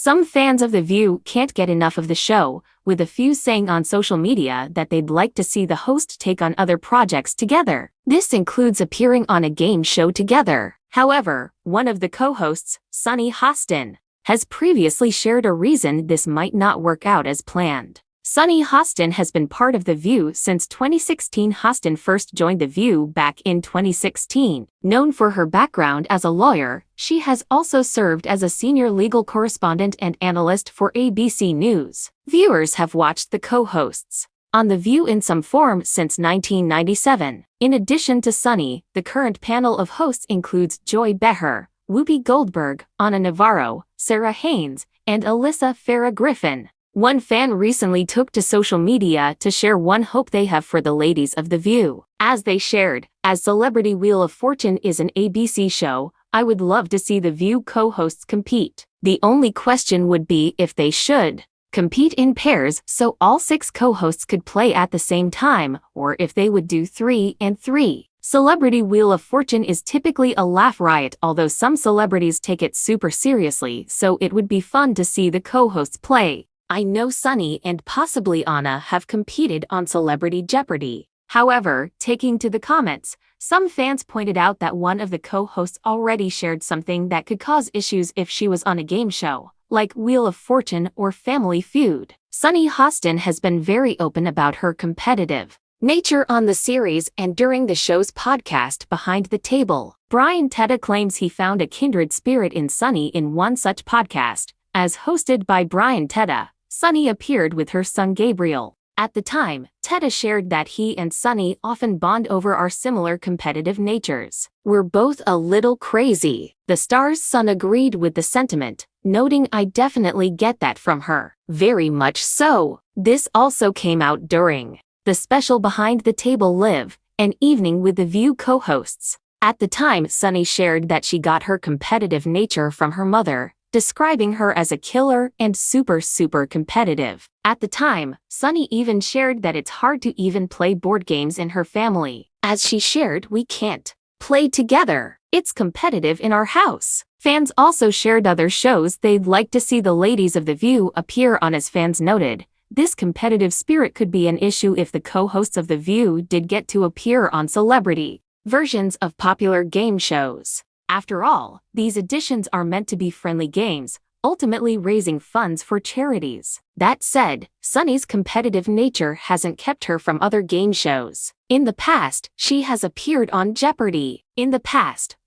Some fans of The View can't get enough of the show, with a few saying on social media that they'd like to see the host take on other projects together. This includes appearing on a game show together. However, one of the co-hosts, Sunny Hostin, has previously shared a reason this might not work out as planned. Sunny Hostin has been part of The View since 2016. Hostin first joined The View back in 2016. Known for her background as a lawyer, she has also served as a senior legal correspondent and analyst for ABC News. Viewers have watched the co-hosts on The View in some form since 1997. In addition to Sunny, the current panel of hosts includes Joy Behar, Whoopi Goldberg, Ana Navarro, Sarah Haynes, and Alyssa Farah Griffin. One fan recently took to social media to share one hope they have for the ladies of The View. As they shared, "As Celebrity Wheel of Fortune is an ABC show, I would love to see The View co-hosts compete. The only question would be if they should compete in pairs so all 6 co-hosts could play at the same time, or if they would do 3 and 3. Celebrity Wheel of Fortune is typically a laugh riot, although some celebrities take it super seriously, so it would be fun to see the co-hosts play. I know Sunny and possibly Anna have competed on Celebrity Jeopardy." However, taking to the comments, some fans pointed out that one of the co-hosts already shared something that could cause issues if she was on a game show, like Wheel of Fortune or Family Feud. Sunny Hostin has been very open about her competitive nature on the series and during the show's podcast Behind the Table. Brian Tedda claims he found a kindred spirit in Sunny in one such podcast. As hosted by Brian Tedda, Sunny appeared with her son Gabriel. At the time, Tedda shared that he and Sunny often bond over our similar competitive natures. "We're both a little crazy." The star's son agreed with the sentiment, noting, "I definitely get that from her. Very much so." This also came out during the special Behind the Table Live, an evening with The View co-hosts. At the time, Sunny shared that she got her competitive nature from her mother, describing her as a killer and super competitive. At the time, Sunny even shared that it's hard to even play board games in her family. As she shared, "We can't play together. It's competitive in our house." Fans also shared other shows they'd like to see the ladies of The View appear on. As fans noted, this competitive spirit could be an issue if the co-hosts of The View did get to appear on celebrity versions of popular game shows. After all, these editions are meant to be friendly games, ultimately raising funds for charities. That said, Sunny's competitive nature hasn't kept her from other game shows. In the past, she has appeared on Jeopardy!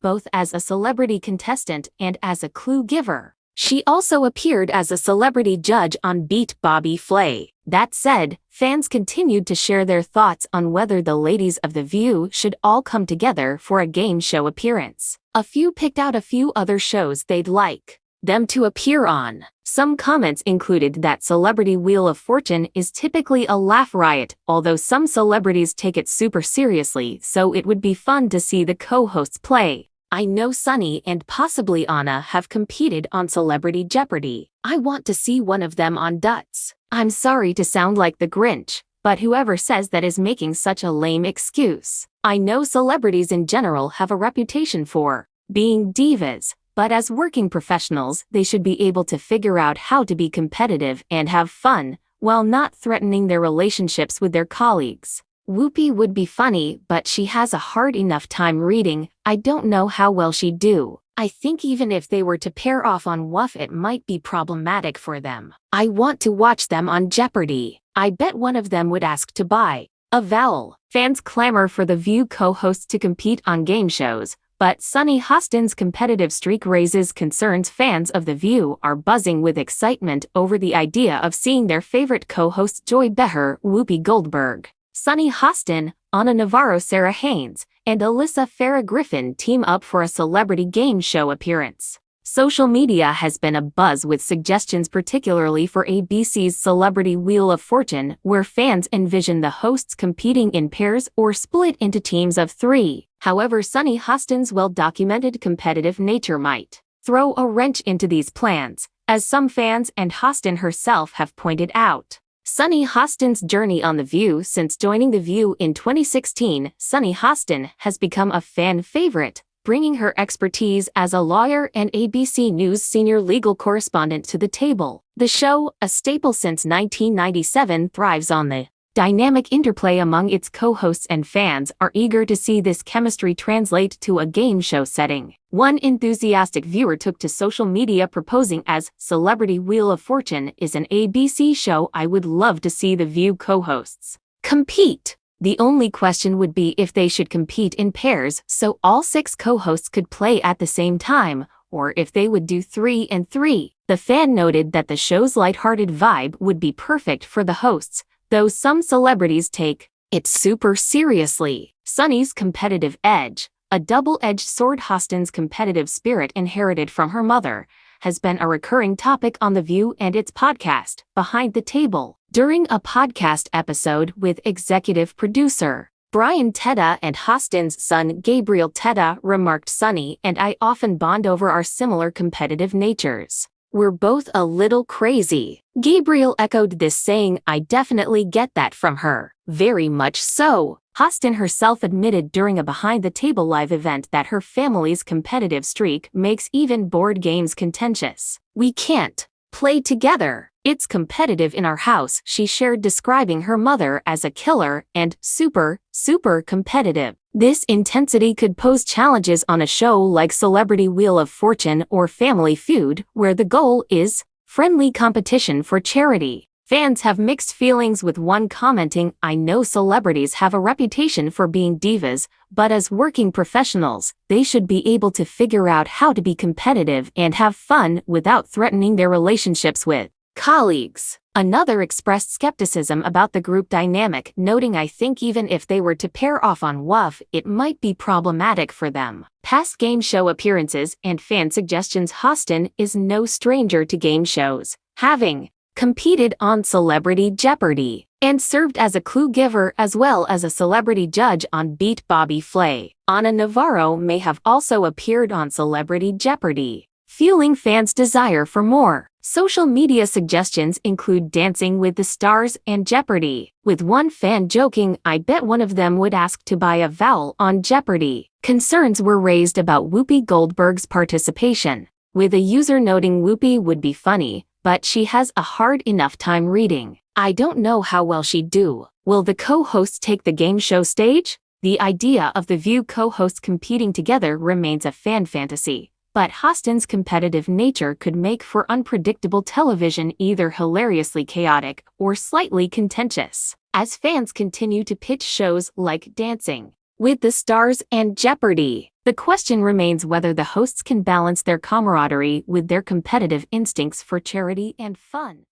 Both as a celebrity contestant and as a clue giver. She also appeared as a celebrity judge on Beat Bobby Flay. That said, fans continued to share their thoughts on whether the ladies of The View should all come together for a game show appearance. A few picked out a few other shows they'd like them to appear on. Some comments included that Celebrity Wheel of Fortune is typically a laugh riot, although some celebrities take it super seriously, so it would be fun to see the co-hosts play. "I know Sunny and possibly Anna have competed on Celebrity Jeopardy! I want to see one of them on Duts." I'm sorry to sound like the Grinch, but whoever says that is making such a lame excuse. I know celebrities in general have a reputation for being divas, but as working professionals, they should be able to figure out how to be competitive and have fun, while not threatening their relationships with their colleagues. Whoopi would be funny, but she has a hard enough time reading. I don't know how well she'd do. I think even if they were to pair off on WUF, it might be problematic for them. I want to watch them on Jeopardy! I bet one of them would ask to buy a vowel. Fans clamor for The View co-hosts to compete on game shows, but Sunny Hostin's competitive streak raises concerns. Fans of The View are buzzing with excitement over the idea of seeing their favorite co-hosts Joy Behar, Whoopi Goldberg, Sunny Hostin, Ana Navarro, Sarah Haynes, and Alyssa Farah Griffin team up for a celebrity game show appearance. Social media has been abuzz with suggestions, particularly for ABC's Celebrity Wheel of Fortune, where fans envision the hosts competing in pairs or split into teams of 3. However, Sunny Hostin's well-documented competitive nature might throw a wrench into these plans, as some fans and Hostin herself have pointed out. Sunny Hostin's journey on The View. Since joining The View in 2016, Sunny Hostin has become a fan favorite, bringing her expertise as a lawyer and ABC News senior legal correspondent to the table. The show, a staple since 1997, thrives on the dynamic interplay among its co-hosts, and fans are eager to see this chemistry translate to a game show setting. One enthusiastic viewer took to social media proposing as Celebrity Wheel of Fortune is an ABC show I would love to see the View co-hosts compete. The only question would be if they should compete in pairs so all 6 co-hosts could play at the same time, or if they would do 3 and 3. The fan noted that the show's lighthearted vibe would be perfect for the hosts, though some celebrities take it super seriously. Sunny's competitive edge, a double-edged sword. Hostin's competitive spirit inherited from her mother, has been a recurring topic on The View and its podcast, Behind the Table. During a podcast episode with executive producer Brian Tedda and Hostin's son Gabriel Tedda remarked, "Sunny and I often bond over our similar competitive natures. We're both a little crazy." Gabriel echoed this, saying, "I definitely get that from her. Very much so." Hostin herself admitted during a Behind the Table live event that her family's competitive streak makes even board games contentious. "We can't play together. It's competitive in our house," she shared, describing her mother as a killer and super competitive. This intensity could pose challenges on a show like Celebrity Wheel of Fortune or Family Feud, where the goal is friendly competition for charity. Fans have mixed feelings, with one commenting, "I know celebrities have a reputation for being divas, but as working professionals, they should be able to figure out how to be competitive and have fun without threatening their relationships with colleagues." Another expressed skepticism about the group dynamic, noting, "I think even if they were to pair off on WUF, it might be problematic for them." Past game show appearances and fan suggestions. Hostin is no stranger to game shows, having competed on Celebrity Jeopardy and served as a clue giver as well as a celebrity judge on Beat Bobby Flay. Ana Navarro may have also appeared on Celebrity Jeopardy, fueling fans' desire for more. Social media suggestions include Dancing with the Stars and Jeopardy, with one fan joking, "I bet one of them would ask to buy a vowel on Jeopardy." Concerns were raised about Whoopi Goldberg's participation, with a user noting Whoopi would be funny, but she has a hard enough time reading. "I don't know how well she'd do." Will the co-hosts take the game show stage? The idea of the View co-hosts competing together remains a fan fantasy, but Hostin's competitive nature could make for unpredictable television, either hilariously chaotic or slightly contentious. As fans continue to pitch shows like Dancing with the Stars and Jeopardy, the question remains whether the hosts can balance their camaraderie with their competitive instincts for charity and fun.